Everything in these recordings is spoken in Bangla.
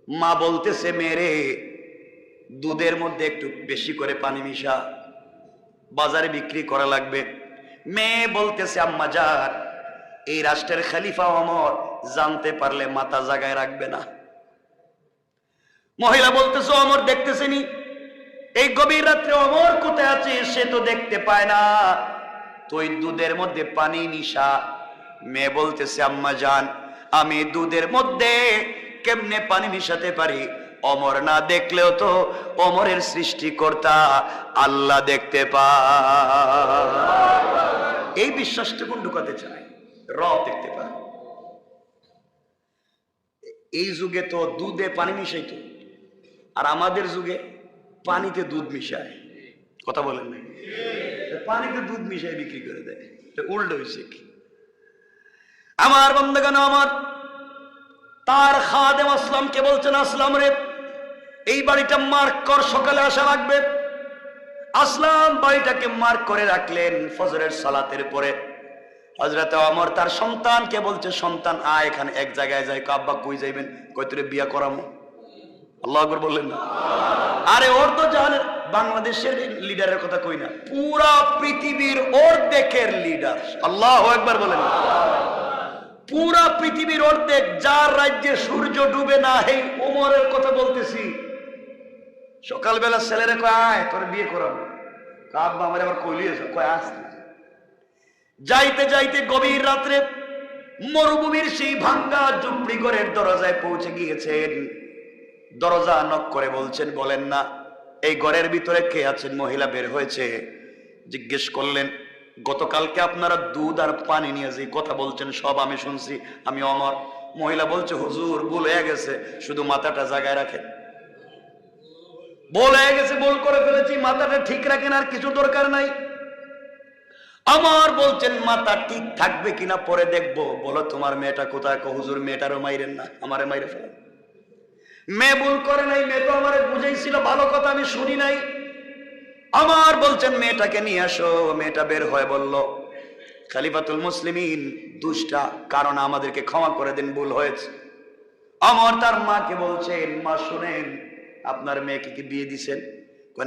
মা বলতেছে মেরে দুধের মধ্যে একটু বেশি করে পানি মিশা, বাজারে বিক্রি করা লাগবে। মেয়ে বলতেছে আম্মা জান, এই রাষ্ট্রের খলিফা ওমর জানতে পারলে মাথা জায়গায় রাখবে না। মহিলা বলতেছে ওমর দেখতেছেনি, এই গভীর রাত্রে ওমর কোথায় আছে সে তো দেখতে পায় না, তুই দুধের মধ্যে পানি মিশা। মেয়ে বলতেছে আম্মা জান, আমি দুধের মধ্যে কেমনে পানি মিশাতে পারি? ওমর না দেখলেও তো ওমরের সৃষ্টিকর্তা আল্লাহ দেখতে পায়। এই বিশ্বাসটুকু ঢুকাতে চায়, রব দেখতে পায়। এই যুগে তো দুধে পানি মিশাইতো, আর আমাদের যুগে পানিতে দুধ মিশায়। কথা বলেন না? পানিতে দুধ মিশাই বিক্রি করে দেয়। উল্টো হয়েছে কি? আমার বন্ধুগণ, আমার তার খাদেম আসলামকে বলছেন, আসলাম রে এই বাড়িটা মার্ক কর, সকালে আসা লাগবে। আসলাম বাড়িটাকে মার্ক করে রাখলেন। ফজরের সালাতের পরে হযরত ওমর তার সন্তানকে বলছে, সন্তান আয় এখানে এক জায়গায় যাই। আব্বা কই যাইবেন? কই তোরে বিয়া করামো। আল্লাহু আকবার বললেন না? আরে ওর তো জানেন বাংলাদেশের লিডারের কথা কই না, পুরা পৃথিবীর অর্ধেকের লিডার। আল্লাহু আকবার বলেন না? পুরা পৃথিবীর অর্ধেক, যার রাজ্যে সূর্য ডুবে না, এই ওমরের কথা বলতেছি। সকালবেলা ছেলেরে কয় আয় তোর বিয়ে করাবো। আব্বা আমার আবার কইলিয়েছে, কয় আসতে। যাইতে যাইতে গভীর রাত্রে মরুভূমির সেই ভাঙ্গা ঝুপড়ি ঘরের দরজায় পৌঁছে গিয়েছেন। দরজা নক করে বলছেন, বলেন না এই ঘরের ভিতরে কে আছেন? মহিলা বের হয়েছে। জিজ্ঞেস করলেন, গতকালকে আপনারা দুধ আর পানি নিয়ে যে কথা বলছেন সব আমি শুনছি, আমি ওমর। মহিলা বলছে, হুজুর ভুল হয়ে গেছে, শুধু মাথাটা জায়গায় রাখেন। ভুল হয়ে গেছে, ভুল করে ফেলেছি, মাথাটা ঠিক রাখেন, আর কিছু দরকার নাই। আমার বলছেন মাথা ঠিক থাকবে কিনা পরে দেখবো। বলো তোমার মেয়েটা কোথায়? হুজুর মেয়েটারও মাইরেন না, আমারে মাইরে ফেলেন। মেয়ে ভুল করে নাই, মেয়ে তো আমারে বুঝাইছিল, ভালো কথা আমি শুনি নাই। আমার বলছেন মেয়েটাকে নিয়ে আসো। মেয়েটা বের হয়ে বলল, খলিফাতুল মুসলিমিন দুষ্টা, কারণ আমাদেরকে ক্ষমা করে দেন, ভুল হয়েছে। আমার তার মাকে বলছেন, মা শুনেন আপনার মেয়েকে কি বিয়ে দিছেন?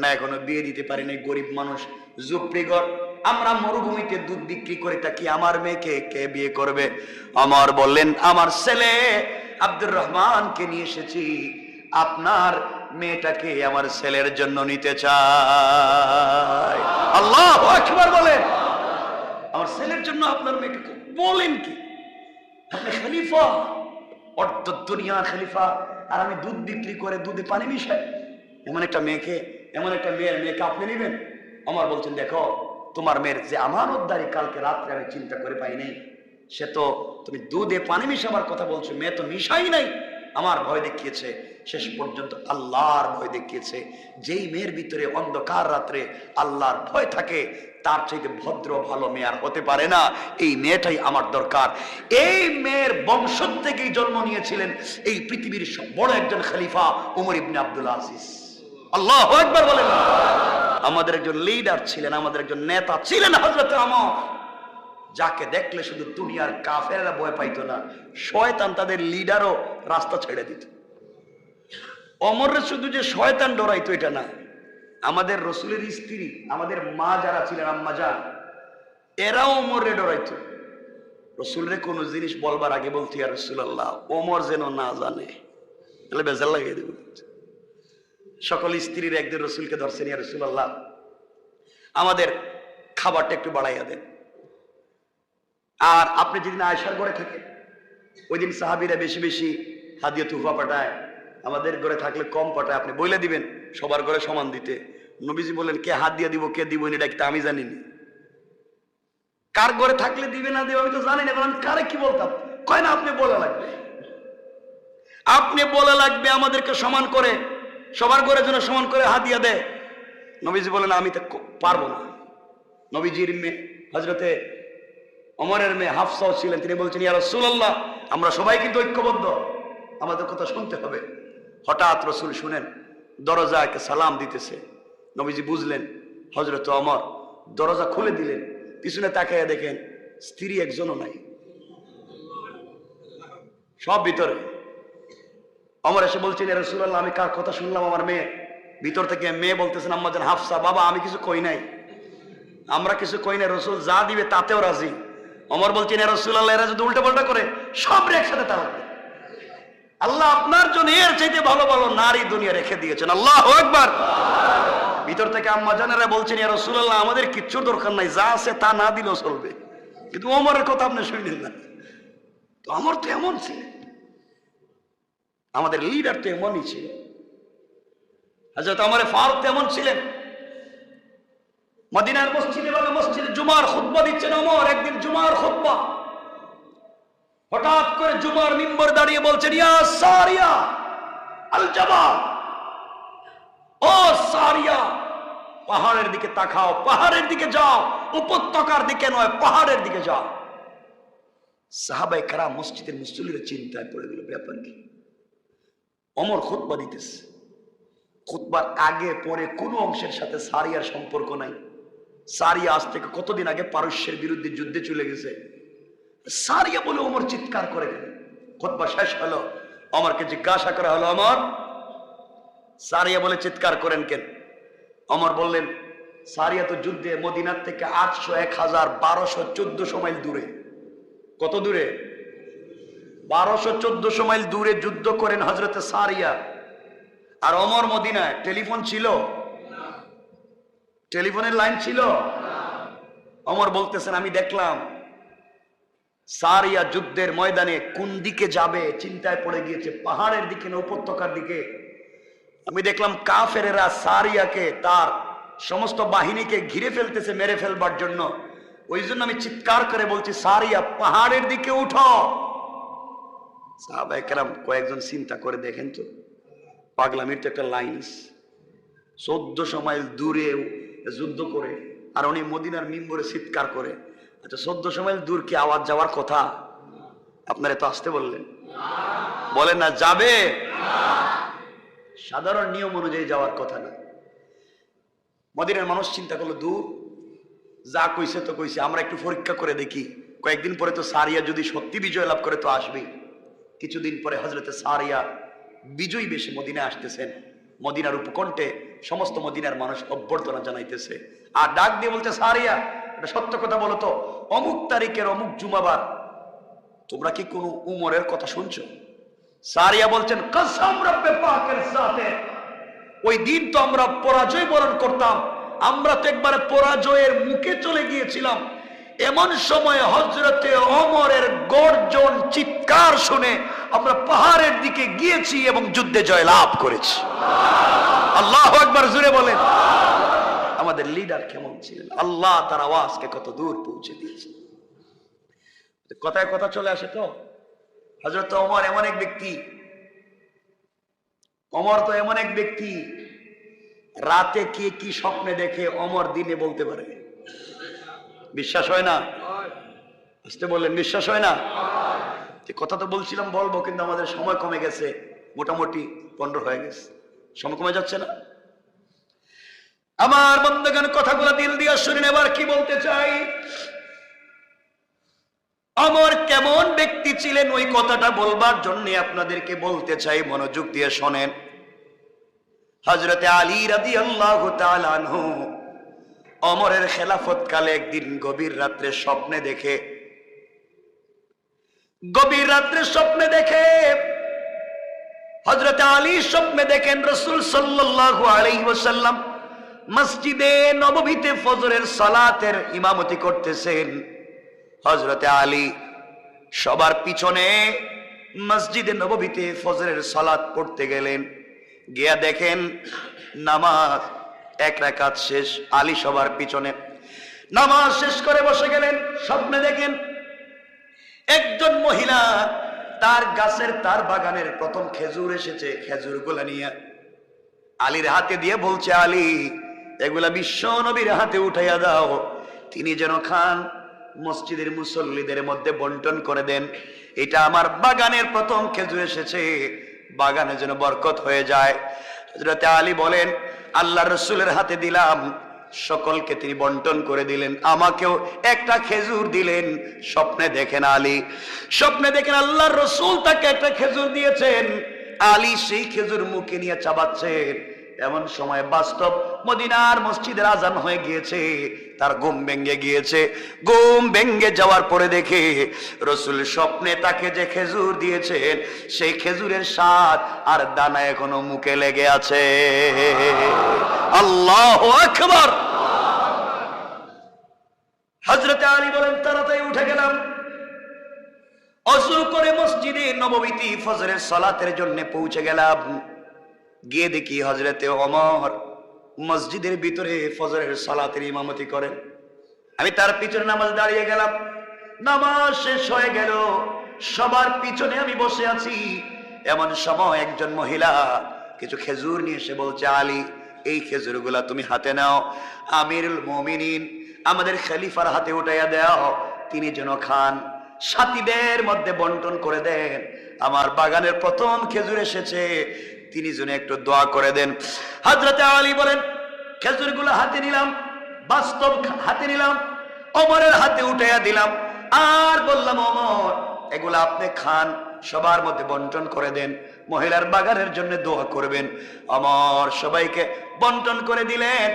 না এখনো বিয়ে দিতে পারি নাই, গরিব মানুষ, ঝুপড়িঘর, আমরা মরুভূমিতে দুধ বিক্রি করে থাকি, আমার মেয়েকে কে বিয়ে করবে? আমার বললেন আমার ছেলে আব্দুর রহমানকে নিয়ে এসেছি, আপনার মেয়েটাকে আমার ছেলের জন্য নিতে চাই। আল্লাহু আকবার বলেন। আমার ছেলের জন্য আপনার মেয়েকে বলেন কি? আপনি খলিফা, অর্ধ দুনিয়ার খলিফা, আর আমি দুধ বিক্রি করে দুধে পানি মিশাই? এমন একটা মেয়েকে, এমন একটা মেয়েকে আপনি নেবেন? আমার বলছেন, দেখো তোমার মেয়ের যে আমানতদারি কালকে রাত্রে আমি চিন্তা করে পাই নাই, সে তো তুমি দুধে পানি মিশাবার কথা বলছো, মেয়ে তো মিশাই নাই। আমার ভয় দেখিয়েছে, শেষ পর্যন্ত আল্লাহর ভয় দেখিয়েছে। যেই মেয়ের ভিতরে অন্ধকার রাত্রে আল্লাহর ভয় থাকে, তার চাইতে ভদ্র ভালো মেয়ে আর হতে পারে না। এই মেয়েটাই আমার দরকার। এই মেয়ের বংশ থেকেই জন্ম নিয়েছিলেন এই পৃথিবীর বড় একজন খলিফা ওমর ইবনে আব্দুল আজিজ। আল্লাহু আকবার বলেন। আমাদের একজন লিডার ছিলেন, আমাদের একজন নেতা ছিলেন হযরত ওমর, যাকে দেখলে শুধু দুনিয়ার কাফেররা ভয় পাইতো না, শয়তান তাদের লিডারও রাস্তা ছেড়ে দিত। ওমরের শুধু যে শয়তান ডরাইতো এটা না, আমাদের রসুলের স্ত্রী, আমাদের মা যারা ছিলেন আম্মা জান, এরাও ওমরে ডরাইতো। রসুলরে কোনো জিনিস বলবার আগে বলতো, ইয়া রাসূলুল্লাহ ওমর যেন না জানে, তাহলে বেজার লাগিয়ে দেব। সকল স্ত্রীর একদিন রসুলকে ধরছেন, ইয়া রাসূলুল্লাহ আমাদের খাবারটা একটু বাড়াইয়া দেন। আর আপনি যেদিন আয়েশার ঘরে থাকেন ওই দিন সাহাবীরা বেশি বেশি হাদিয়া তুফা পাঠায়, আমাদের ঘরে থাকলে কম পাঠায়, আপনি বলে দিবেন সবার ঘরে সমান দিতে। নবীজি বললেন, কে হাত দিয়ে দিব কে দিব এটা আমি জানি না, কার ঘরে থাকলে দিবে না দিবে আমি তো জানি না, কারণ কারে কি বলতাম। কয় না আপনি বলা লাগবে, আপনি বলা লাগবে আমাদেরকে সমান করে, সবার ঘরে যেন সমান করে হাদিয়া দেয়। নবীজি বলেন আমি তো পারবো না। নবীজির মেয়ে হযরতে ওমরের মেয়ে হাফসাও ছিলেন, তিনি বলছেন, ইয়া রাসূলুল্লাহ আমরা সবাই কিন্তু ঐক্যবদ্ধ, আমাদের কথা শুনতে হবে। হঠাৎ রসুল শুনেন দরজাকে সালাম দিতেছে। নবীজি বুঝলেন হযরত ওমর, দরজা খুলে দিলেন, পিছনে তাকাইয়া দেখেন স্ত্রী একজনও নাই, সব ভিতরে। ওমর এসে বলছেন, ইয়া রাসূলুল্লাহ, আমি কার কথা শুনলাম? আমার মেয়ে। ভিতর থেকে মেয়ে বলতেছেন, আম্মাজান হাফসা, বাবা আমি কিছু কই নাই, আমরা কিছু কই নাই, রাসূল যা দিবে তাতেও রাজি। ওমর বলছেন, ইয়া রাসূলুল্লাহ, এরা যদি উল্টা পাল্টা করে সব একসাথে তালাক দেয়। আল্লাহ আপনার জন্য এর চাইতে ভালো ভালো নারী দুনিয়া রেখে দিয়েছেন। আল্লাহু আকবার। ভিতর থেকে আম্মা জানেরা বলছেন, ইয়া রাসূলুল্লাহ, আমাদের কিচ্ছুর দরকার নাই, যা আছে তা না দিলেও চলবে, কিন্তু ওমরের কথা আপনি শুনলেন না। তো ওমর তো এমন ছিলেন, আমাদের লিডার তো এমনই ছিল। হযরত ওমর ফারুক এমন ছিলেন। মদিনার মসজিদে বা মসজিদে জুমার খুতবা দিচ্ছেন ওমর। একদিন জুমার খুতবা, হঠাৎ করে জুমার মিম্বর দাঁড়িয়ে বলছেন, ইয়া সারিয়া আল জাবাল, ও সারিয়া, পাহাড়ের দিকে তাকাও, পাহাড়ের দিকে যাও, উপত্যকার দিকে নয়, পাহাড়ের দিকে যাও। সাহাবায়ে কেরাম মসজিদের মুসল্লিরা চিন্তায় পড়ে গেল, ব্যাপার কি? ওমর খুতবা দিতেছে, খুতবার আগে পরে কোনো অংশের সাথে সারিয়ার সম্পর্ক নাই। সারিয়া আজ থেকে কতদিন আগে পারস্যের বিরুদ্ধে যুদ্ধে চলে গেছে। সারিয়া বলে ওমর চিৎকার করে গেল। খুতবা শেষ হলো, ওমরকে জিজ্ঞাসা করা হলো, ওমর, সারিয়া বলে চিৎকার করেন কেন? ওমর বললেন, সারিয়া তো যুদ্ধে মদিনার থেকে 800, 1000, 1200, 1400 মাইল দূরে। কত দূরে? 1200, 1400 মাইল দূরে যুদ্ধ করেন হযরতে সারিয়া। আর ওমর মদিনায়। টেলিফোন ছিল? টেলিফোনের লাইন ছিল? ওমর বলতেছেন, আমি দেখলাম সারিয়া যুদ্ধের ময়দানে কোন দিকে যাবে চিন্তায় পড়ে গিয়েছে, পাহাড়ের দিকে না উপত্যকার দিকে। আমি দেখলাম কাফেরেরা সারিয়াকে, তার সমস্ত বাহিনীকে ঘিরে ফেলতেছে মেরে ফেলবার জন্য। ওই জন্য আমি চিৎকার করে বলছি, সারিয়া পাহাড়ের দিকে উঠো। সাহাবায়ে কেরাম কয়েকজন চিন্তা করে দেখেন তো, পাগলামির তো একটা লাইন আছে। 1400 মাইল দূরে যুদ্ধ করে আর উনি মদিনার মিম্বরে চিৎকার করে। আচ্ছা, 1400 মাইল দূর কি আওয়াজ যাওয়ার কথা? আপনারা তো আসতে বললেন, বলেন না যাবে? সাধারণ নিয়ম অনুযায়ী যাওয়ার কথা না। মদিনার মানুষ চিন্তা করলো, দূর, যা কইছে তো কইছে, আমরা একটু পরীক্ষা করে দেখি। কয়েকদিন পরে তো সারিয়া যদি সত্যি বিজয় লাভ করে তো আসবে। কিছুদিন পরে হযরতে সারিয়া বিজয়ী বেশে মদিনায় আসতেছেন। মদিনার উপকণ্ঠে সমস্ত মদিনার মানুষ অভ্যর্থনা জানাইতেছে আর ডাক দিয়ে বলছে, সারিয়া, এটা সত্য কথা বলো তো, অমুক তারিখের অমুক জুমাবার তোমরা কি কোনো উমরের কথা শুনছো? সারিয়া বলছেন, কসম রব্বে পাকের সাথে, ওই দিন তো আমরা পরাজয় বরণ করতাম, আমরা তো একবারে পরাজয়ের মুখে চলে গিয়েছিলাম। এমন সময় হযরতে ওমরের গর্জন চিৎকার শুনে আমরা পাহাড়ের দিকে গিয়েছি এবং যুদ্ধে জয় লাভ করেছি। আল্লাহু আকবার, জোরে বলেন। আমাদের লিডার কেমন ছিলেন, আল্লাহ তার আওয়াজকে কত দূর পৌঁছে দিয়েছে। কথায় কথা চলে আসে তো, হযরত ওমর এমন এক ব্যক্তি, ওমর তো এমন এক ব্যক্তি, রাতে কে কি স্বপ্নে দেখে ওমর দিনে বলতে পারে। বিশ্বাস হয় না? আসতে বললেন, বিশ্বাস হয় না? কথা তো বলছিলাম বলবো, কিন্তু আমাদের সময় কমে গেছে, মোটামুটি 15 হয়ে গেছে, সময় কমে যাচ্ছে না? আমার বন্ধুগণ, কথাগুলো দিল দিয়ে শুনেন। এবার কি বলতে চাই, ওমর কেমন ব্যক্তি ছিলেন ওই কথাটা বলবার জন্য আপনাদেরকে বলতে চাই, মনোযোগ দিয়ে শোনেন। হযরতে আলী রাদিয়াল্লাহু তাআলা আনহু ওমরের খেলাফত কালে একদিন গভীর রাত্রে স্বপ্নে দেখে, হযরতে আলী স্বপ্নে দেখেন রাসূল সাল্লাল্লাহু আলাইহি ওয়াসাল্লাম মসজিদে নববীতে ফজরের সালাতের ইমামতি করতেছেন। হযরতে আলী সবার পিছনে মসজিদে নববীতে ফজরের সালাত পড়তে গেলেন। গিয়া দেখেন নামাজ 1 রাকাত শেষ, আলী সবার পিছনে নামাজ শেষ করে বসে গেলেন। স্বপ্নে দেখেন একজন মহিলা তার গাছের, তার বাগানের প্রথম খেজুর এসেছে, খেজুরগুলা নিয়ে আলীর হাতে দিয়ে বলছে, আলী, এগুলা বিশ্ব নবীর হাতে উঠাইয়া দাও, তিনি যেন খান, মসজিদের মুসল্লিদের মধ্যে বন্টন করে দেন। এটা আমার বাগানের প্রথম খেজুর এসেছে, বাগানে যেন বরকত হয়ে যায়। হযরতে আলী বলেন, আল্লাহর রাসূলের হাতে দিলাম, সকলকে তিনি বন্টন করে দিলেন, আমাকেও একটা খেজুর দিলেন। স্বপ্নে দেখেন আলী, স্বপ্নে দেখেন আল্লাহর রাসূল তাকে একটা খেজুর দিয়েছেন। আলী সেই খেজুর মুখে নিয়ে চাবাচ্ছেন। এমন সময় বাস্তব মদিনার মসজিদের আজান হয়ে গিয়েছে, তার ঘুম ভেঙে গিয়েছে। ঘুম ভেঙে যাওয়ার পরে দেখে রাসূল স্বপ্নে তাকে যে খেজুর দিয়েছেন সেই খেজুরের স্বাদ আর দানা এখনো মুখে লেগে আছে। আল্লাহু আকবার। হযরত আলী বলেন, তাড়াতাড়ি উঠে গেলাম, ওযু করে মসজিদে নববীতে ফজরের সালাতের জন্য পৌঁছে গেলাম। গিয়ে দেখি হযরতে ওমর মসজিদের ভিতরে ফজরের সালাতের ইমামতি করেন। আমি তার পিছনে নামাজ দাঁড়িয়ে গেলাম। নামাজ শেষ হয়ে গেল, সবার পিছনে আমি বসে আছি। এমন সময় একজন মহিলা কিছু খেজুর নিয়ে এসে বলছে, আলী এই খেজুরগুলা তুমি হাতে নাও, আমিরুল মুমিনিন আমাদের খলিফার হাতে উঠাইয়া দাও, তিনি যেন খান, সাথীদের মধ্যে বন্টন করে দেন। আমার বাগানের প্রথম খেজুর এসেছে, তিনি যেন একটু দোয়া করে দেন। হযরত আলী বলেন, খেজুরগুলো হাতে নিলাম, বাস্তব হাতে নিলাম, ওমরের হাতে উঠাইয়া দিলাম, আর বললাম, ওমর এগুলা আপনি খান, সবার মধ্যে বন্টন করে দেন, মহিলার বাগানের জন্য দোয়া করবেন। ওমর সবাইকে বন্টন করে দিলেন,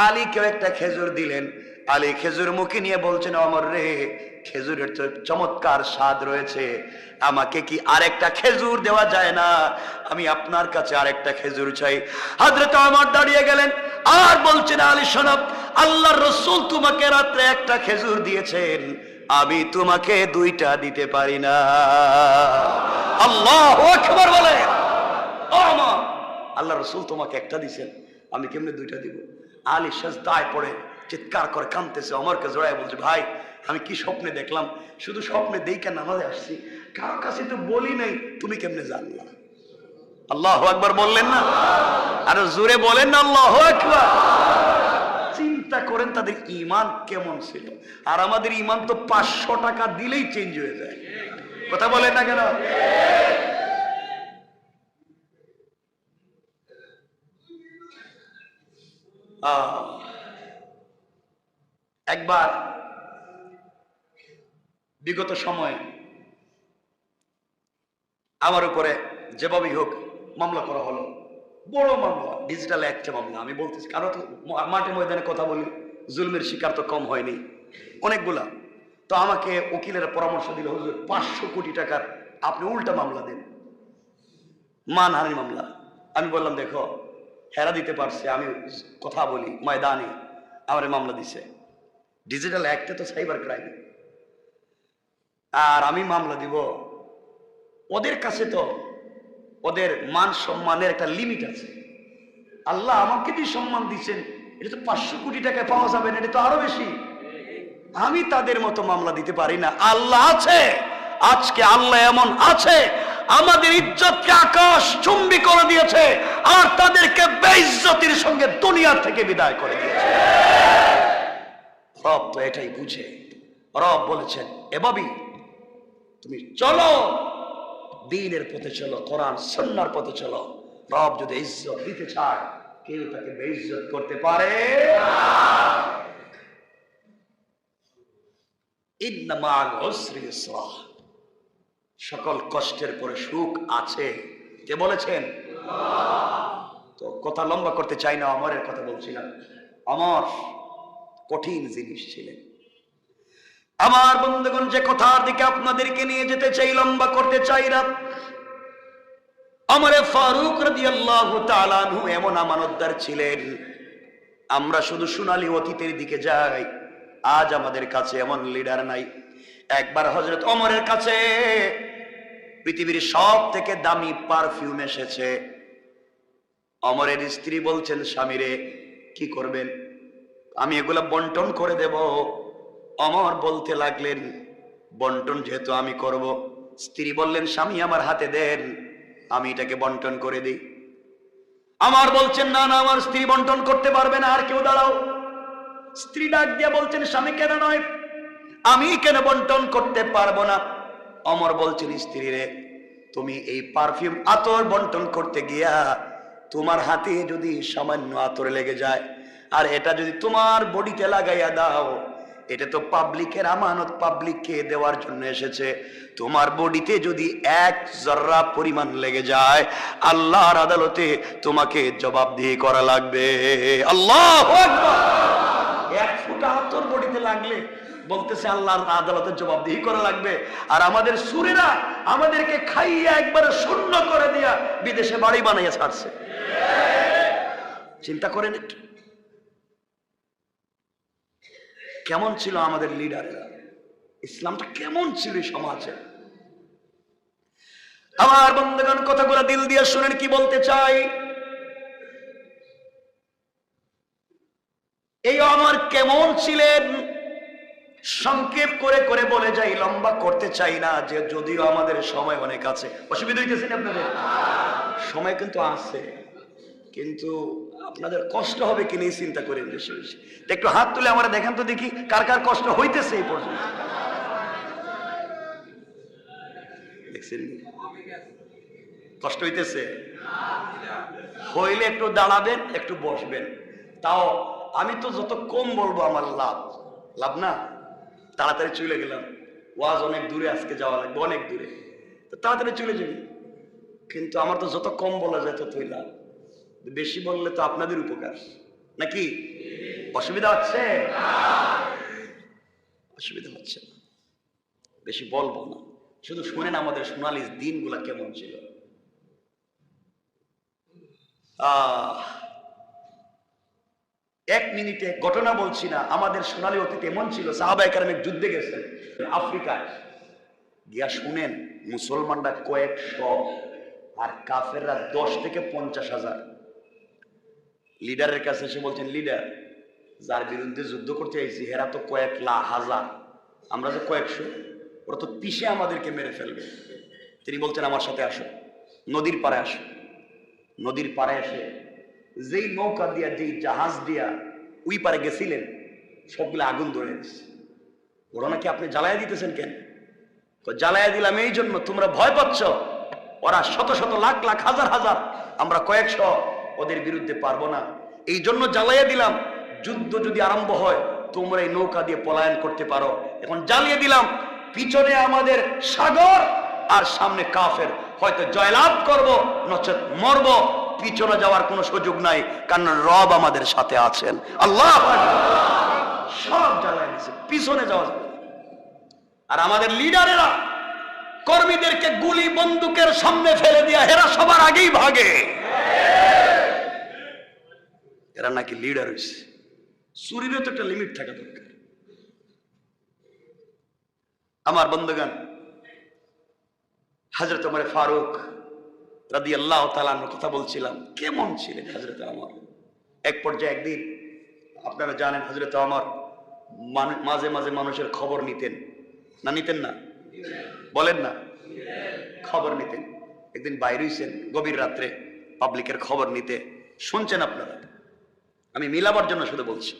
আলীকেও একটা খেজুর দিলেন। আলী খেজুর মুখে নিয়ে বলছেন, ওমর রে খেজুরের তো চমৎকার স্বাদ রয়েছে, আমাকে কি আরেকটা খেজুর দেওয়া যায় না? আমি আপনার কাছে আরেকটা খেজুর চাই। হযরত ওমর দাঁড়িয়ে গেলেন আর বলছেন, আলী শোনো, আল্লাহর রাসূল তোমাকে রাতে একটা খেজুর দিয়েছেন, আমি তোমাকে দুইটা দিতে পারি না। আল্লাহু আকবার বলে, ওমর আল্লাহর রাসূল তোমাকে একটা দিয়েছেন, আমি কেমনে দুইটা দিব? আলী সিজদায় পড়ে চিৎকার করে কাঁদতেছে, ওমরকে জড়ায় বলছে, ভাই আমি কি স্বপ্নে দেখলাম, শুধু স্বপ্নে দেখে নামাজে আসছি, কারো কাছে তো বলি নাই, তুমি কেমনে জানলা? আল্লাহু আকবার বললেন না? আর জোরে বলেন না আল্লাহু আকবার। চিন্তা করেন তাদের ঈমান কেমন ছিল, আর আমাদের ঈমান তো 500 টাকা দিলেই চেঞ্জ হয়ে যায়। কথা বলেন না কেন? একবার বিগত সময়ে আমার উপরে যেভাবেই হোক মামলা করা হলো, বড় মামলা, ডিজিটাল অ্যাক্টে মামলা। আমি বলতেছি, কারণ তো মাঠে ময়দানে কথা বলি, জুলমের শিকার তো কম হয়নি, অনেকগুলা। তো আমাকে উকিলের পরামর্শ দিল, হুজুর 500 কোটি টাকার আপনি উল্টা মামলা দেন, মানহানি মামলা। আমি বললাম, দেখো হেরা দিতে পারছে, আমি কথা বলি ময়দানে, আমার মামলা দিছে। ডিজিটাল অ্যাক্টে তো সাইবার ক্রাইম, আর আমি মামলা দিব। ওদের কাছে তো ওদের মান সম্মানের একটা লিমিট আছে। আল্লাহ আমাকে যে সম্মান দিচ্ছেন, এটা তো 500 কোটি টাকায় পাওয়া যাবে না, এটা তো আরো বেশি। আমি তাদের মতো মামলা দিতে পারি না। আল্লাহ আছে, আজকে আল্লাহ এমন আছে, আমাদের ইজ্জতকে আকাশ চুম্বি করে দিয়েছে, আর তাদেরকে বেইজ্জতির সঙ্গে দুনিয়া থেকে বিদায় করে দিয়েছে। রব তো এটাই বুঝে। রব বলেছেন, এভাবেই তুমি চলো, দ্বীনের পথে চলো, কোরআন সুন্নাহর পথে চলো। রব যদি ইজ্জত দিতে চায়, কেউ তাকে বেইজ্জত করতে পারে না। ইন্না মা'আল উসরি ইউসরা, সকল কষ্টের পরে সুখ আছে। কে বলেছেন? তো কথা লম্বা করতে চাই না, অমরের কথা বলছিলাম। অমর কঠিন জিনিস ছিলেন। আমার বন্ধুগণ, যে কথার দিকে আপনাদেরকে নিয়ে যেতে চাই, লম্বা করতে চাই না। ওমরে ফারুক রাদিয়াল্লাহু তাআলা আনহু এমন আমানতদার ছিলেন, আমরা শুধু সোনালী অতীতের দিকে যাই, আজ আমাদের কাছে এমন লিডার নাই। একবার হযরত ওমরের কাছে পৃথিবীর সব থেকে দামি পারফিউম এসেছে। ওমরের স্ত্রী বলছেন, স্বামীরে কি করবেন? আমি এগুলা বন্টন করে দেব। ওমর বলতে লাগলেন, বন্টন যেহেতু আমি করব। স্ত্রী বললেন, স্বামী আমার হাতে দেন, আমি এটাকে বন্টন করে দিই। আমার বলছেন, না না, আমার স্ত্রী বন্টন করতে পারবে না, আর কেউ দাঁড়াও। স্ত্রী ডাক দিয়ে বলছেন, স্বামী কেন নয়, আমি কেন বন্টন করতে পারবো না? ওমর বলছেন, স্ত্রী রে, তুমি এই পারফিউম আতর বন্টন করতে গিয়া তোমার হাতে যদি সামান্য আতর লেগে যায়, আর এটা যদি তোমার বডিতে লাগাইয়া দাও, এটা তো পাবলিকের আমানত, পাবলিককে দেওয়ার জন্য এসেছে। তোমার বডিতে যদি এক জর্রা পরিমাণ লেগে যায়, আল্লাহর আদালতে তোমাকে জবাবদিহি করা লাগবে। আল্লাহু আকবার। এক ফুটা তোর বডিতে লাগলে বলতেছে আল্লাহর আদালতে জবাবদিহি করা লাগবে। আর আমাদের সুরেরা আমাদেরকে খাইয়ে একবারে শূন্য করে দিয়া বিদেশে বাড়ি বানাইয়া ছাড়ছে। চিন্তা করেন একটু, কেমন ছিল আমাদের লিডাররা, ইসলামটা কেমন ছিল সমাজে। আমার বন্ধুগণ, কথাগুলো দিল দিয়ে শুনেন কি বলতে চাই। এই আমার কেমন ছিলেন সংক্ষেপ করে করে বলে যাই, লম্বা করতে চাই না, যে যদিও আমাদের সময় অনেক আছে। অসুবিধা হইতেছে না আপনাদের? সময় কিন্তু আছে, কিন্তু আপনাদের কষ্ট হবে কি নেই চিন্তা করে বেশি বেশি। একটু হাত তুলে আমরা দেখেন তো দেখি কার কার কষ্ট হইতেছে এই পর্যন্ত। দেখছেন কষ্ট হইতেছে? হইলে একটু দাঁড়াবেন, একটু বসবেন। তাও আমি তো যত কম বলবো আমার লাভ। লাভ না? তাড়াতাড়ি চলে গেলাম, ওয়াজ অনেক দূরে, আজকে যাওয়া লাগবে অনেক দূরে, তো তাড়াতাড়ি চলে যাবি। কিন্তু আমার তো যত কম বলা যায় ততই লাভ। বেশি বললে তো আপনাদের উপকার নাকি? অসুবিধা হচ্ছে? অসুবিধা হচ্ছে না, বেশি বলবো না, শুধু শুনেন আমাদের সোনালী দিনগুলা কেমন ছিল। এক মিনিটে ঘটনা বলছি না, আমাদের সোনালী অতীত এমন ছিল। সাহাবায়ে কেরাম যুদ্ধে গেছেন আফ্রিকায় গিয়া, শুনেন মুসলমানরা কয়েকশো আর কাফেররা 10 থেকে 50,000। লিডারের কাছে এসে বলছেন, লিডার, যার বিরুদ্ধে যুদ্ধ করতে আইছি হেরা তো কয়েক হাজার, আমরা যে কয়েকশো, ওরা তো পিষে আমাদেরকে মেরে ফেলবে। তিনি বলছেন, আমার সাথে আসো, নদীর পাড়ে আসো। নদীর পাড়ে এসে যেই নৌকা দিয়া, যেই জাহাজ দিয়া ওই পারে গেছিলেন, সবগুলো আগুন ধরে গেছে। ওরা নাকি, আপনি জ্বালাইয়া দিতেছেন কেন? জ্বালাইয়া দিলাম এই জন্য, তোমরা ভয় পাচ্ছ। ওরা শত শত লাখ লাখ হাজার হাজার, আমরা কয়েকশো, ওদের বিরুদ্ধে পারবো না, এই জন্য জ্বালাইয়া দিলাম। যুদ্ধ যদি আরম্ভ হয় তোমরা এই নৌকা দিয়ে পলায়ন করতে পারো। এখন জ্বালিয়ে দিলাম, পিছনে আমাদের সাগর আর সামনে কাফের, হয়তো জয়লাভ করব নচেত মরব, পিছনে যাওয়ার কোনো সুযোগ নাই, কারণ রব আমাদের সাথে আছেন। আল্লাহ সব জ্বালায় দিয়েছে, পিছনে যাওয়া যাবে। আর আমাদের লিডারেরা কর্মীদেরকে গুলি বন্দুকের সামনে ফেলে দিয়া এরা সবার আগেই ভাগে। এরা নাকি লিডার হয়েছে। চুরিরও তো একটা লিমিট থাকা দরকার। আমার বন্ধুগণ, হযরত ওমর ফারুক রাদিয়াল্লাহু তাআলা আনহুর কথা বলছিলাম, কেমন ছিলেন হযরত ওমর। এক পর্যায়ে একদিন, আপনারা জানেন হযরত ওমর মাঝে মাঝে মানুষের খবর নিতেন না? নিতেন না? বলেন না, খবর নিতেন। একদিন বাইরে হইছেন গভীর রাত্রে পাবলিকের খবর নিতে, শুনছেন আপনারা, আমি মিলাবার জন্য শুধু বলছি।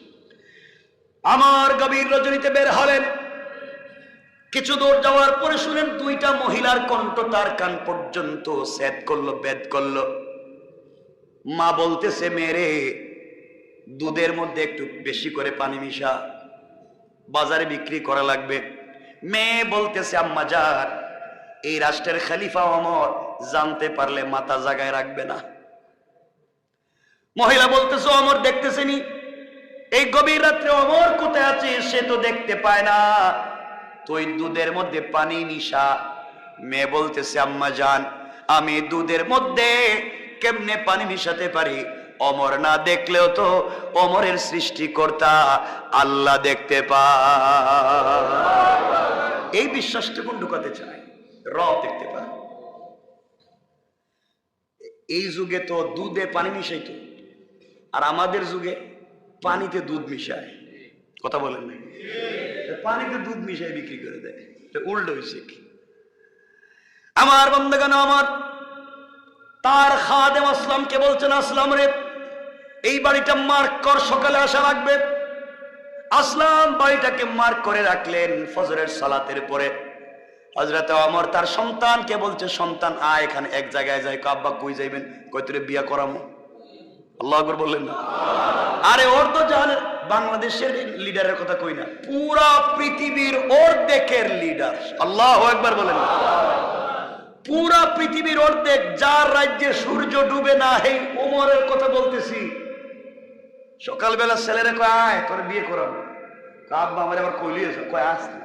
আমার গভীর রজনীতে বের হলেন, কিছু দূর যাওয়ার পরে শুনেন দুইটা মহিলার কণ্ঠ তার কান পর্যন্ত সেদ করলো, বেদ করলো। মা বলতেছে, মেরে দুধের মধ্যে একটু বেশি করে পানি মিশা, বাজারে বিক্রি করা লাগবে। মেয়ে বলতেছে, আম্মা জান, এই রাষ্ট্রের খলিফা ওমর জানতে পারলে মাথা জাগায় রাখবে না। মহিলা বলতেছে, ওমর দেখতেছেনি, এই গভীর রাত্রে ওমর কোথায় আছে সে তো দেখতে পায় না, তুই দুধের মধ্যে পানি মিশা। মেয়ে বলতেছে, আম্মা জান, আমি দুধের মধ্যে কেমনে পানি মিশাতে পারি? ওমর না দেখলেও তো ওমরের সৃষ্টিকর্তা আল্লাহ দেখতে পায়। এই বিশ্বাসটুকু ঢুকাতে চায়, রব দেখতে পায়। এই যুগে তো দুধে পানি মিশাইতো, আর আমাদের যুগে পানিতে দুধ মিশায়। কথা বলেন না? পানিতে দুধ মিশাই বিক্রি করে দেয়, উল্টো হয়েছে কি? আমার বন্ধুগণ, আমার তার খাদেম আসলামকে বলছেন, আসলাম রে, এই বাড়িটা মার্ক কর, সকালে আসা লাগবে। আসলাম বাড়িটাকে মার্ক করে রাখলেন। ফজরের সালাতের পরে হযরত ওমর তার সন্তানকে বলছে, সন্তান আয় এখানে এক জায়গায় যাই। আব্বা কই যাইবেন? কই তোরে বিয়া করামু। আল্লাহু আকবার বললেন না? আরে ওর তো জানেন বাংলাদেশের লিডারের কথা কই না, পুরা পৃথিবীর অর্ধেকের লিডার। আল্লাহু আকবার বলেন না? পুরা পৃথিবীর অর্ধেক, যার রাজ্যে সূর্য ডুবে না, এই ওমরের কথা বলতেছি। সকালবেলা ছেলেরা কয় আয় তোর বিয়ে করাবো, আব্বা আমার আবার কইলিয়েছে, কয় আস না।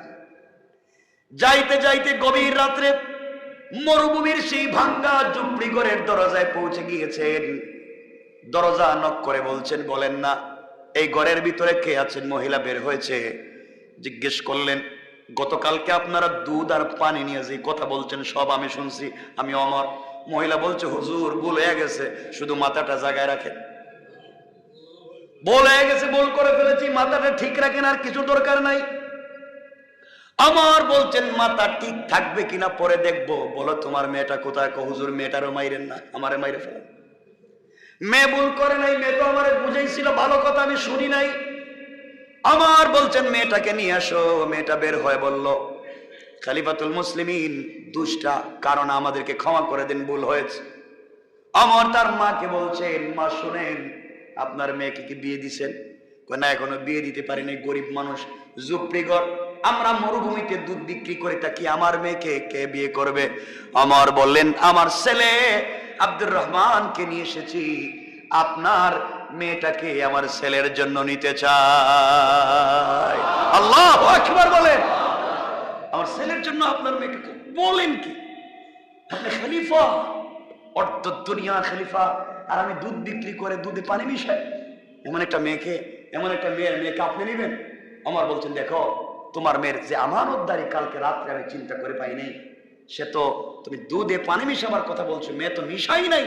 যাইতে যাইতে গভীর রাত্রে মরুভূমির সেই ভাঙ্গা ঝুপড়ি ঘরের দরজায় পৌঁছে গিয়েছেন। দরজা নক করে বলছেন, বলেন না এই ঘরের ভিতরে কে আছেন? মহিলা বের হয়েছে। জিজ্ঞেস করলেন, গতকালকে আপনারা দুধ আর পানি নিয়ে যে কথা বলছেন সব আমি শুনছি, আমি অমর। মহিলা বলছে, হুজুর ভুল হয়ে গেছে, শুধু মাথাটা জায়গায় রাখেন। ভুল হয়ে গেছে, ভুল করে ফেলেছি, মাথাটা ঠিক রাখেন, আর কিছু দরকার নাই। আমার বলছেন মাথা ঠিক থাকবে কিনা পরে দেখবো, বলো তোমার মেয়েটা কোথায়? হুজুর মেয়েটারও মাইরেন না, আমারে মাইরে ফেলেন। মেয়ে ভুল করে নাই, মেয়ে তো আমারে বুঝাইছিল ভালো কথা, আমি শুনি নাই। আমার বলছেন মেয়েটাকে নিয়ে আসো। মেয়েটা বের হয়ে বলল, খলিফাতুল মুসলিমিন দুষ্টা, কারণ আমাদেরকে ক্ষমা করে দিন, ভুল হয়েছে। আমার তার মাকে বলছেন, মা শুনেন আপনার মেয়েকে কি বিয়ে দিছেন? না এখনো বিয়ে দিতে পারিনি, গরিব মানুষ, ঝুপড়িঘর, আমরা মরুভূমিতে দুধ বিক্রি করে থাকি, আমার মেয়েকে কে বিয়ে করবে? আমার বললেন, আমার ছেলে আব্দুর রহমানকে নিয়ে এসেছি, আপনার মেয়েটাকে আমার ছেলের জন্য নিতে চাই। আল্লাহু আকবার বলেন। আমার ছেলের জন্য আপনার মেয়েকে বলেন কি? আপনি খলিফা, অর্ধ দুনিয়া খলিফা, আর আমি দুধ বিক্রি করে দুধে পানি মিশাই, এমন একটা মেয়েকে, এমন একটা মেয়েকে আপনি নেবেন? আমার বলছেন, দেখো তোমার মেয়ের যে আমানতদারি কালকে রাত্রে আমি চিন্তা করে পাই নাই, সে তো তুমি দুধে পানি মিশাবার কথা বলছো, মেয়ে তো মিশাই নাই।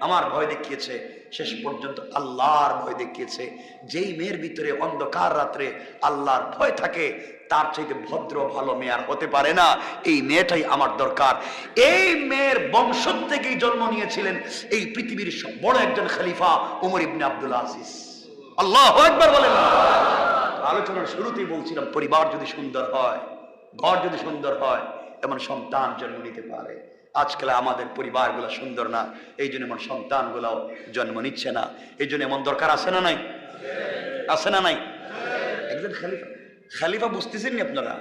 আমার ভয় দেখিয়েছে, শেষ পর্যন্ত আল্লাহর ভয় দেখিয়েছে। যেই মেয়ের ভিতরে অন্ধকার রাত্রে আল্লাহর ভয় থাকে, তার চাইতে ভদ্র ভালো মেয়ে আর হতে পারে না। এই মেয়েটাই আমার দরকার। এই মেয়ের বংশ থেকেই জন্ম নিয়েছিলেন এই পৃথিবীর সব বড় একজন খলিফা উমর ইবনে আব্দুল আজিজ। আল্লাহু আকবার বলেন। আলোচনার শুরুতেই বলছিলাম, পরিবার যদি সুন্দর হয়, ঘর যদি সুন্দর হয়, এমন সন্তান জন্ম নিতে পারে। আজকাল আমাদের পরিবারগুলো সুন্দর না, এই জন্য এমন সন্তানগুলাও জন্ম নিচ্ছে না। এই জন্য এমন দরকার আছে না নাই? আছে না নাই? একজন খলিফা, খলিফা বুঝতেছেন নি আপনারা?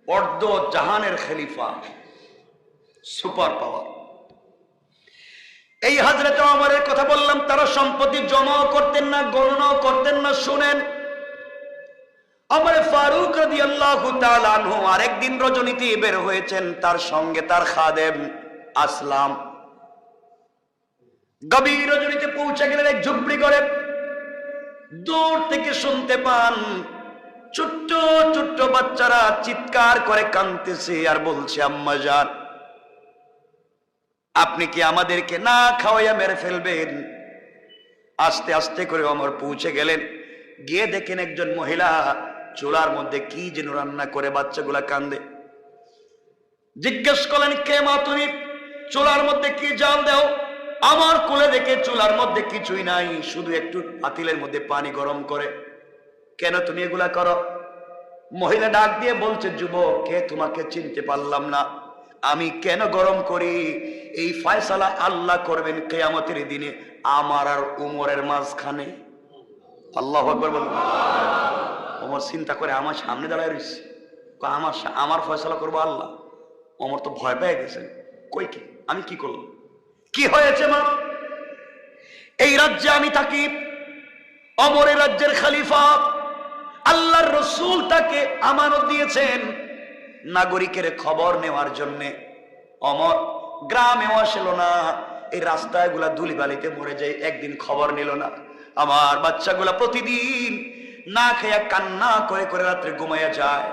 অর্ধ জাহানের খলিফা, সুপার পাওয়ার। এই হযরত ওমরের কথা বললাম, তারা সম্পত্তি জমাও করতেন না, গণনাও করতেন না। শুনেন, ওমর ফারুক রাদিয়াল্লাহু তাআলা আনহু আরেকদিন রজনীতে বের হয়েছেন, তার সঙ্গে তার খাদেম আসলাম। গভীর রজনীতে পৌঁছে গেলেন এক ঝুপড়ি ঘরে। দূর থেকে শুনতে পান ছোট্ট ছোট্ট বাচ্চারা চিৎকার করে কাঁদতেছে আর বলছে, আম্মা জান আপনি কি আমাদেরকে না খাওয়াইয়া মেরে ফেলবেন? আস্তে আস্তে করে ওমর পৌঁছে গেলেন, গিয়ে দেখেন একজন মহিলা চুলার মধ্যে কি যেন রান্না করে, বাচ্চাগুলা কান্দে। জিজ্ঞেস করলেন, কে মা তুমি? চুলার মধ্যে কি জাল দাও? আমার কোলে দেখে চুলার মধ্যে কিছুই নাই, শুধু একটু পাতিলের মধ্যে পানি গরম করে। কেন তুমি এগুলা করো? মহিলা ডাক দিয়ে বলছে, যুবক, কে তোমাকে চিনতে পারলাম না, আমি কেন গরম করি এই ফয়সালা আল্লাহ করবেন কিয়ামতের দিনে আমার আর উমরের মাঝখানে। আল্লাহু আকবার বলুন। ওমর চিন্তা করে, আমার সামনে দাঁড়ায় রয়েছে, আমার ফয়সালা করবো আল্লাহ। ওমর তো ভয় পেয়ে গেছেন, কই কি আমি কি করলাম? কি হয়েছে মা? এই রাজ্যে আমি থাকি, ওমরের রাজ্যের খলিফা, আল্লাহর রাসূল তাকে আমানত দিয়েছেন নাগরিকের খবর নেওয়ার জন্য। ওমর গ্রামেও আসলো না, এই রাস্তাগুলা ধুলিবালিতে মরে যায়, একদিন খবর নিল না। আমার বাচ্চাগুলা প্রতিদিন না খেয়ে কান্না করে করে রাত্রে ঘুমাইয়া যায়,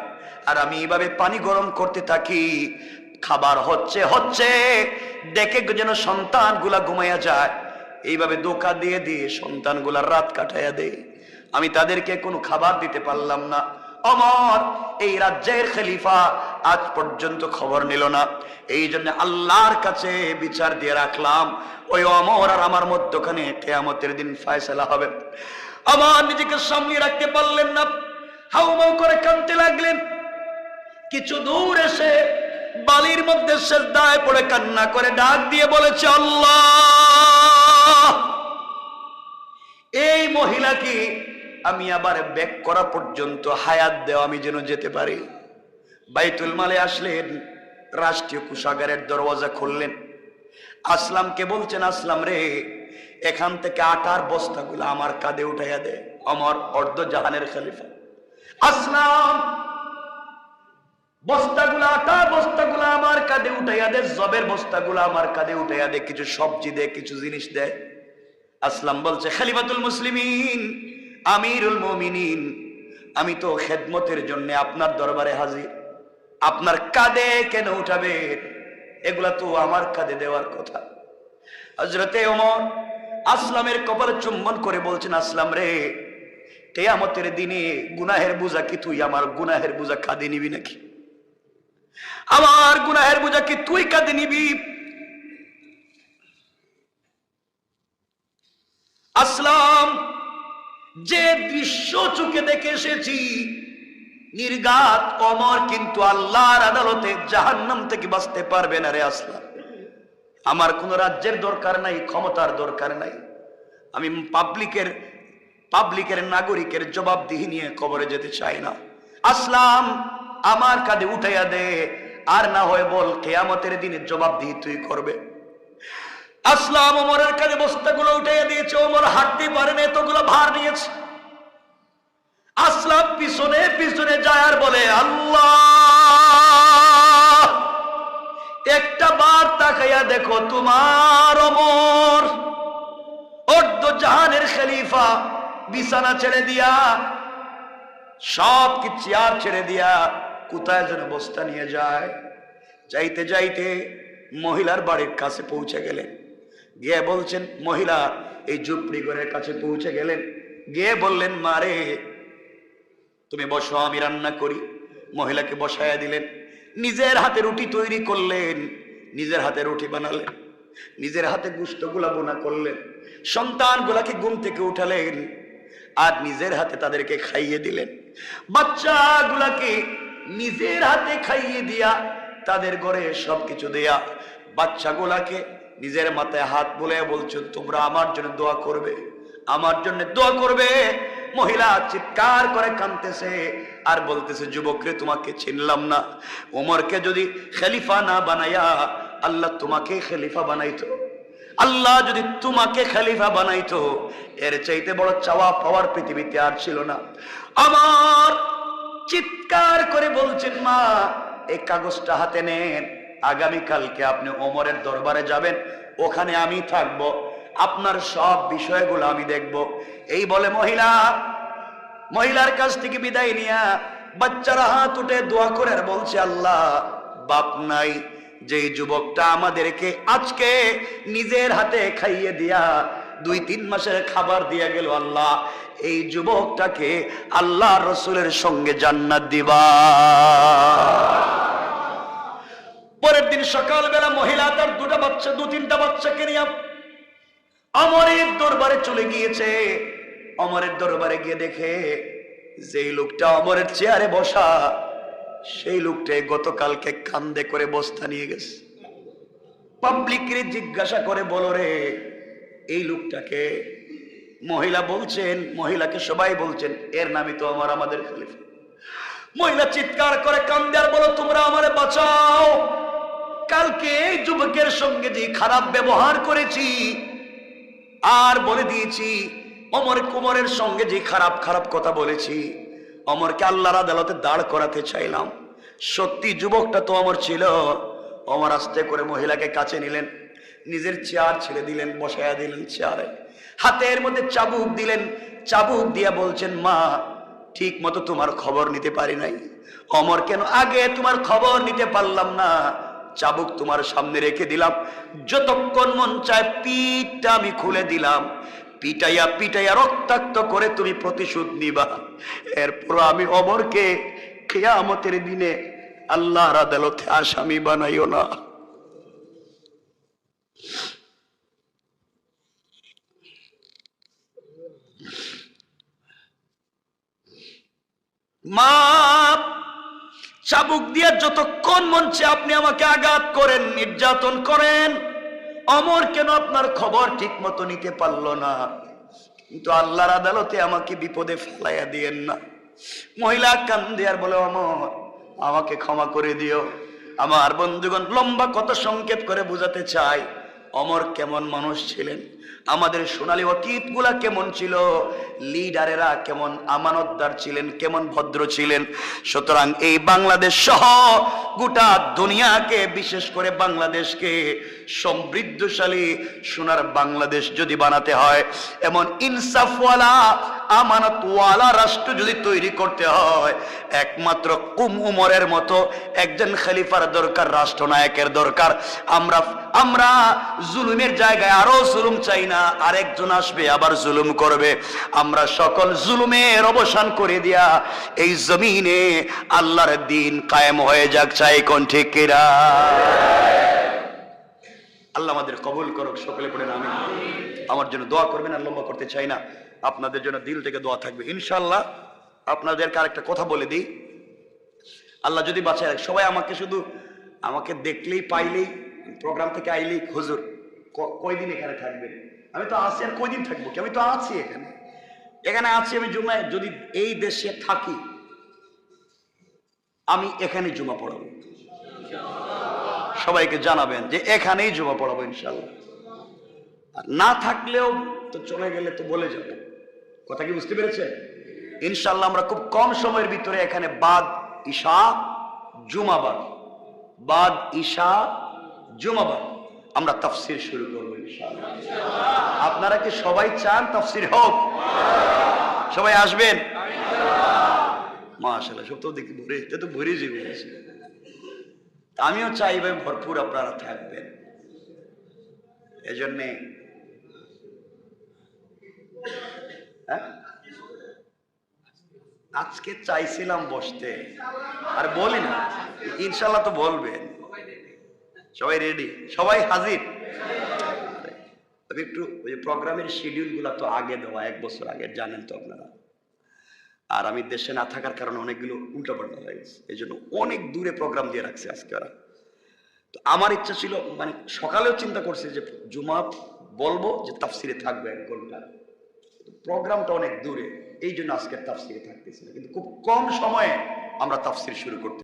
আর আমি এইভাবে পানি গরম করতে থাকি। খাবার হচ্ছে হচ্ছে দেখে যেন সন্তানগুলা ঘুমাইয়া যায়, এইভাবে ধোঁকা দিয়ে দিয়ে সন্তানগুলা রাত কাটাইয়া দেয়। আমি তাদেরকে কোনো খাবার দিতে পারলাম না। ওমর এই রাজ্যের খলিফা আজ পর্যন্ত খবর নিল না। এই জন্য আল্লাহর কাছে বিচার দিয়ে রাখলাম, ওই ওমর আর আমার মধ্যখানে কিয়ামতের দিন ফয়সালা হবে। আমার নিজেকে সামনে রাখতে পারলেন না, হাউমাউ করে কাঁদতে লাগলেন। কিছু দূর এসে বালির মধ্যে সিজদায় পড়ে কান্না করে ডাক দিয়ে বলেছে, আল্লাহ মহিলাকে আমি আবার ব্যাক করা পর্যন্ত হায়াত দেও, আমি যেন যেতে পারি। বাইতুল মালে আসলেন, রাষ্ট্রীয় কোষাগারের দরওয়াজা খুললেন। আসলামকে বলছেন, আসলাম রে, এখান থেকে আটার বস্তাগুলো আমার কাঁধে উঠাইয়া দে। আমার অর্ধ জাহানের খলিফা আসলাম বস্তাগুলা, আটার বস্তাগুলা আমার কাঁধে উঠাইয়া দে, জবের বস্তাগুলা আমার কাঁধে উঠাইয়া দে, কিছু সবজি দে, কিছু জিনিস দে। আসলাম বলছে, খলিফাতুল মুসলিমিন, আমিরুল মুমিনিন, আমি তো খেদমতের জন্য আপনার দরবারে হাজির, আপনার কাঁধে কেন উঠাবে? এগুলা তো আমার কাঁধে দেওয়ার কথা। হযরতে ওমর আসলামের কপালে চুম্বন করে বলছেন, আসলাম রে, কিয়ামতের দিনে গুনাহের বোঝা কি তুই আমার গুনাহের বোঝা কাঁধে নিবি নাকি? আমার গুনাহের বোঝা কি তুই কাঁধে নিবি? আসলাম যে দৃশ্য চোখে দেখে এসেছি, নির্ঘাত ওমর কিন্তু আল্লাহর আদালতে জাহান্নাম থেকে বাঁচতে পারবে না রে আসলাম। আমার কোন রাজ্যের দরকার নাই, ক্ষমতার দরকার নাই, আমি পাবলিকের নাগরিকের জবাবদিহি নিয়ে কবরে যেতে চাই না। আসলাম আমার কাঁধে উঠাইয়া দে, আর না হয় বল কিয়ামতের দিনে জবাবদিহি তুই করবে। আসলাম ওমরের কাঁধে বস্তাগুলো উঠাইয়া দিয়েছে। ওমর হাঁটতে পারে না, এতগুলো ভার নিয়েছে। আসলাম পিছনে পিছনে যায় আর বলে, আল্লাহ, একটা বার তাকাইয়া দেখো, তোমার ওমর অর্ধ জাহানের খলিফা বিছানা ছেড়ে দিয়া, সব কি চেয়ার ছেড়ে দিয়া কোথায় যেন বস্তা নিয়ে যায়। যাইতে যাইতে মহিলার বাড়ির কাছে পৌঁছে গেলেন। গিয়ে বলছেন, মহিলা এই ঝুপড়ি ঘরের কাছে পৌঁছে গেলেন, গিয়ে বললেন, মারে তুমি বসো, আমি রান্না করি। মহিলাকে বসায়া দিলেন, নিজের হাতে রুটি তৈরি করলেন, নিজের হাতে রুটি বানালেন, নিজের হাতে গোশতগুলা বোনা করলেন, সন্তানগুলাকে ঘুম থেকে উঠালেন, আর নিজের হাতে তাদেরকে খাইয়ে দিলেন। বাচ্চাগুলাকে নিজের হাতে খাইয়ে দিয়া, তাদের ঘরে সবকিছু দেয়া, বাচ্চাগুলাকে নিজের মাথায় হাত বুলিয়ে বলছেন, তোমরা আমার জন্য দোয়া করবে, আমার জন্য দোয়া করবে। মহিলা চিৎকার করে কাঁদতেছে আর বলতেছে, যুবকরে তোমাকে চিনলাম না, ওমরকে যদি খলিফা না বানাইয়া আল্লাহ তোমাকে খলিফা বানাইতো, আল্লাহ যদি তোমাকে খলিফা বানাইতো, এর চাইতে বড় চাওয়া পাওয়ার পৃথিবীতে আর ছিল না। আমার চিৎকার করে বলছেন, মা এই কাগজটা হাতে নেন, আগামীকালকে আপনি ওমরের দরবারে যাবেন, ওখানে আমি থাকবো, আপনার সব বিষয়গুলো আমি দেখব। এই বলে মহিলার কাছ থেকে বিদায় নিয়া বাচ্চারা হাত উঠে দোয়া করে আর বলছে, আল্লাহ, বাপ নাই, যে যুবকটা আমাদেরকে আজকে নিজের হাতে খাইয়ে দিয়া 2-3 মাসের খাবার দিয়া গেল, আল্লাহ এই যুবকটাকে আল্লাহ রসুলের সঙ্গে জান্নাত দিবা। পরের দিন সকালবেলা মহিলা তার 2-3টা বাচ্চাকে নিয়ে ওমরের দরবারে চলে গিয়েছে। ওমরের দরবারে গিয়ে দেখে যেই লোকটা ওমরের চেয়ারে বসা, সেই লোকটাই গতকালকে কান্দে করে বস্তা নিয়ে গেছে। পাবলিকরে জিজ্ঞাসা করে, বলো রে এই লোকটাকে? মহিলা বলছেন, মহিলাকে সবাই বলছেন, এর নামই তো আমাদের খলিফা। মহিলা চিৎকার করে কান্দে আর বলো, তোমরা আমারে বাঁচাও, কালকে এই যুবকের সঙ্গে যে খারাপ ব্যবহার করেছি, আর বলে দিয়েছি ওমরের সঙ্গে যে খারাপ খারাপ কথা বলেছি, ওমরকে আল্লাহর আদালতে দাঁড় করাতে চাইলাম, সত্যি যুবকটা তো ওমর ছিল। ওমর আস্তে করে মহিলাকে কাছে নিলেন, নিজের চেয়ার ছেড়ে দিলেন, বসায়া দিলেন চেয়ারে, হাতের মধ্যে চাবুক দিলেন, চাবুক দিয়া বলছেন, মা ঠিক মতো তোমার খবর নিতে পারি নাই। ওমর কেন আগে তোমার খবর নিতে পারলাম না? চাবুক তোমার সামনে রেখে দিলাম, যতক্ষণ মন চায় পিঠটা আমি খুলে দিলাম, পিটাইয়া পিটাইয়া রক্তাক্ত করে তুমি প্রতিশোধ নিবা। এরপর আমি ওমরকে কিয়ামতের দিনে আল্লাহর আদালতে আসামি বানাইও না। মা চাবুক দিয়ে যতক্ষণ মঞ্চে আপনি আমাকে আঘাত করেন, নির্যাতন করেন, ওমর কেন আপনার খবর ঠিক মতো নিতে পারলো না? কিন্তু আল্লাহর আদালতে আমাকে বিপদে ফেলাইয়া দিয়েন না। মহিলা কান্দে আর বলে, অমর আমাকে ক্ষমা করে দিও। আমার বন্ধুগণ, লম্বা কত সংক্ষেপ করে বুঝাতে চাই, অমর কেমন মানুষ ছিলেন, আমাদের সোনালী অতীত গুলা কেমন ছিল, লিডারেরা কেমন আমানতদার ছিলেন, কেমন ভদ্র ছিলেন। সুতরাং এই বাংলাদেশ সহ গোটা দুনিয়াকে, বিশেষ করে বাংলাদেশকে সমৃদ্ধশালী সোনার বাংলাদেশ যদি বানাতে হয়, এমন ইনসাফওয়ালা আমানতওয়ালা রাষ্ট্র যদি তৈরি করতে হয়, একমাত্র উমরের মতো একজন খলিফার দরকার, রাষ্ট্রনায়কের দরকার। আমরা জুলুমের জায়গায় আরো জুলুম চাই না, আরেকজন আসবে আবার জুলুম করবে। আমরা সকল জুলুমের অবসান করে দিয়া এই জমিনে আল্লাহর দ্বীন কায়েম হয়ে যাক, চাই কোন ঠিক কিনা? আল্লাহ আমাদের কবুল করুক, সকলে পড়েন আমিন। আমার জন্য দোয়া করবেন, আর লম্বা করতে চাই না, আপনাদের জন্য দিল থেকে দোয়া থাকবে ইনশাআল্লাহ। আপনাদেরকে আরেকটা কথা বলে দিই, আল্লাহ যদি বাঁচায় রাখে, সবাই আমাকে দেখলেই পাইলেই, প্রোগ্রাম থেকে আইলেই, হুজুর কয়দিন এখানে থাকবেন? আমি তো আছি, আর কয়দিন থাকবো কি, আমি তো আছি এখানে আছি। আমি জুমায় যদি এই দেশে থাকি, আমি এখানে জুমা পড়াবো। সবাইকে জানাবেন যে এখানেই জুমা পড়াবো ইনশাআল্লাহ। আর না থাকলেও তো চলে গেলে তো বলে যাবে, কথা কি বুঝতে পেরেছেন? ইনশাআল্লাহ আমরা খুব কম সময়ের ভিতরে এখানে বাদ ঈশা জুমাবার, বাদ ঈশা জুমাবার আমরা তাফসীর শুরু করবো ইনশাআল্লাহ। আপনারা কি সবাই চান তাফসীর হোক? সবাই আসবেন? মাশাআল্লাহ, সব তো দেখি ভরে, এটা তো ভরে যাবে। আমিও চাই ভাই ভরপুর আপনারা থাকবেন। এজন্যে আজকে চাইছিলাম বসতে, আর বলি না, ইনশাল্লাহ তো বলবেন। সবাই রেডি? সবাই হাজির? একটু ওই প্রোগ্রামের শিডিউল গুলা তো আগে দেওয়া, 1 বছর আগে, জানেন তো আপনারা। আর আমি দেশে না থাকার কারণে অনেকগুলো উল্টাপাল্টা হয়ে গেছে, এই জন্য অনেক দূরে প্রোগ্রাম দিয়ে রাখছে আজকে ওরা। তো আমার ইচ্ছা ছিল, মানে সকালেও চিন্তা করছি যে জুমা বলবো, যে তাফসিরে থাকবে 1 ঘন্টা, প্রোগ্রামটা অনেক দূরে, এই জন্য আজকে তাফসিরে থাকতেছি না, কিন্তু খুব কম সময়ে আমরা তাফসির শুরু করতে